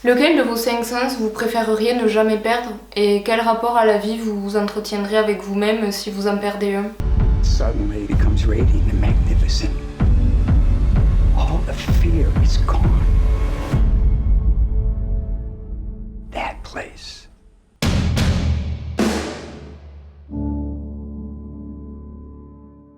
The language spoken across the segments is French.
Lequel de vos 5 sens vous préféreriez ne jamais perdre et quel rapport à la vie vous entretiendrez avec vous-même si vous en perdez un? Suddenly it becomes radiant and magnificent. All the fear is gone. That place.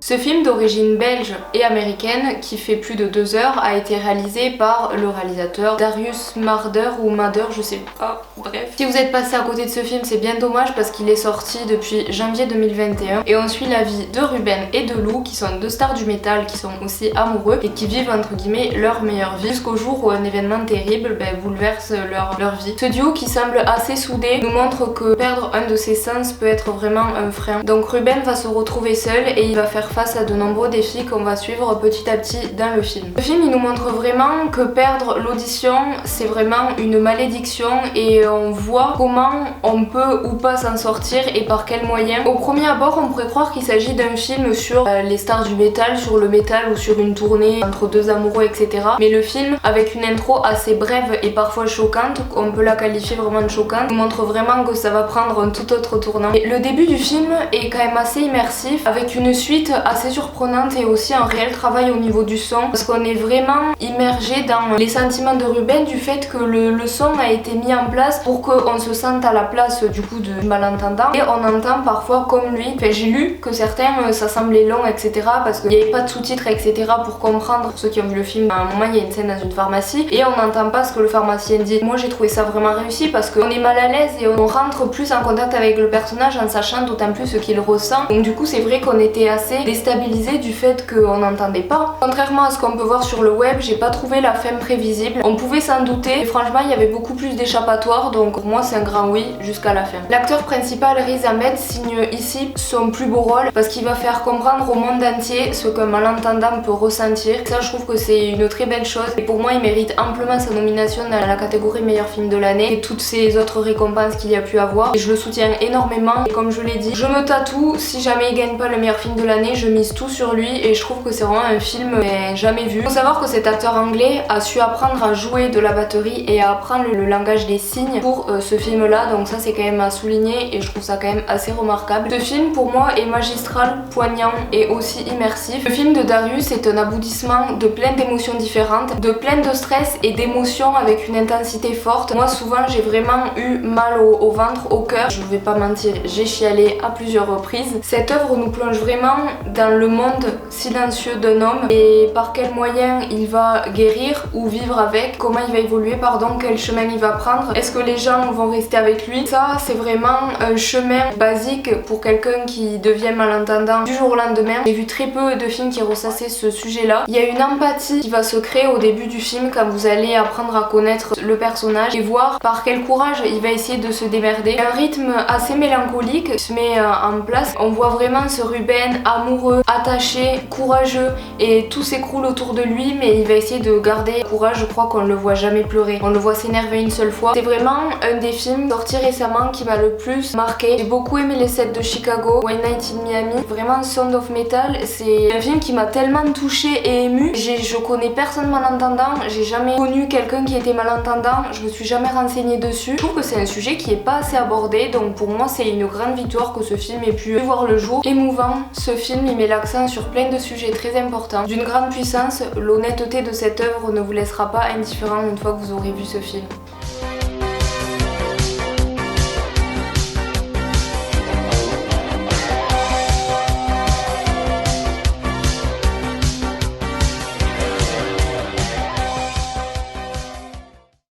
Ce film d'origine belge et américaine, qui fait plus de 2 heures, a été réalisé par le réalisateur Darius Marder ou Mader, je sais pas, bref. Si vous êtes passé à côté de ce film, c'est bien dommage parce qu'il est sorti depuis janvier 2021 et on suit la vie de Ruben et de Lou, qui sont 2 stars du métal, qui sont aussi amoureux et qui vivent entre guillemets leur meilleure vie jusqu'au jour où un événement terrible bouleverse leur vie. Ce duo qui semble assez soudé nous montre que perdre un de ses sens peut être vraiment un frein. Donc Ruben va se retrouver seul et il va faire face à de nombreux défis qu'on va suivre petit à petit dans le film. Le film il nous montre vraiment que perdre l'audition c'est vraiment une malédiction et on voit comment on peut ou pas s'en sortir et par quels moyens. Au premier abord on pourrait croire qu'il s'agit d'un film sur les stars du métal, sur le métal ou sur une tournée entre 2 amoureux etc. Mais le film avec une intro assez brève et parfois choquante, on peut la qualifier vraiment de choquante, nous montre vraiment que ça va prendre un tout autre tournant. Et le début du film est quand même assez immersif avec une suite assez surprenante et aussi un réel travail au niveau du son parce qu'on est vraiment immergé dans les sentiments de Ruben du fait que le son a été mis en place pour qu'on se sente à la place du coup de malentendant et on entend parfois comme lui. Enfin, j'ai lu que certains ça semblait long etc parce qu'il n'y avait pas de sous-titres etc pour comprendre. Ceux qui ont vu le film, à un moment il y a une scène dans une pharmacie et on n'entend pas ce que le pharmacien dit. Moi j'ai trouvé ça vraiment réussi parce qu'on est mal à l'aise et on rentre plus en contact avec le personnage en sachant d'autant plus ce qu'il ressent. Donc du coup c'est vrai qu'on était assez déstabilisé du fait qu'on n'entendait pas. Contrairement à ce qu'on peut voir sur le web, j'ai pas trouvé la fin prévisible. On pouvait s'en douter, mais franchement il y avait beaucoup plus d'échappatoires, donc pour moi c'est un grand oui jusqu'à la fin. L'acteur principal Riz Ahmed signe ici son plus beau rôle parce qu'il va faire comprendre au monde entier ce qu'un malentendant peut ressentir. Ça je trouve que c'est une très belle chose et pour moi il mérite amplement sa nomination dans la catégorie meilleur film de l'année et toutes ces autres récompenses qu'il y a pu avoir et je le soutiens énormément et comme je l'ai dit, je me tatoue si jamais il gagne pas le meilleur film de l'année, je mise tout sur lui et je trouve que c'est vraiment un film jamais vu. Il faut savoir que cet acteur anglais a su apprendre à jouer de la batterie et à apprendre le langage des signes pour ce film là, donc ça c'est quand même à souligner et je trouve ça quand même assez remarquable. Ce film pour moi est magistral, poignant et aussi immersif. Le film de Darius est un aboutissement de plein d'émotions différentes, de plein de stress et d'émotions avec une intensité forte. Moi souvent j'ai vraiment eu mal au ventre, au cœur, je vais pas mentir, j'ai chialé à plusieurs reprises. Cette œuvre nous plonge vraiment dans le monde silencieux d'un homme et par quels moyens il va guérir ou vivre avec, comment il va évoluer, quel chemin il va prendre, est-ce que les gens vont rester avec lui. Ça c'est vraiment un chemin basique pour quelqu'un qui devient malentendant du jour au lendemain. J'ai vu très peu de films qui ressassaient ce sujet là. Il y a une empathie qui va se créer au début du film quand vous allez apprendre à connaître le personnage et voir par quel courage il va essayer de se démerder. Un rythme assez mélancolique se met en place. On voit vraiment ce Ruben amoureux, attaché, courageux et tout s'écroule autour de lui mais il va essayer de garder courage. Je crois qu'on le voit jamais pleurer, on le voit s'énerver une seule fois. C'est vraiment un des films sortis récemment qui m'a le plus marqué. J'ai beaucoup aimé les sets de Chicago, One Night in Miami, vraiment Sound of Metal. C'est un film qui m'a tellement touchée et émue. Je connais personne malentendant, j'ai jamais connu quelqu'un qui était malentendant, je me suis jamais renseignée dessus. Je trouve que c'est un sujet qui est pas assez abordé, donc pour moi c'est une grande victoire que ce film ait pu voir le jour. Émouvant, ce film il met l'accent sur plein de sujets très importants, d'une grande puissance. L'honnêteté de cette œuvre ne vous laissera pas indifférent une fois que vous aurez vu ce film.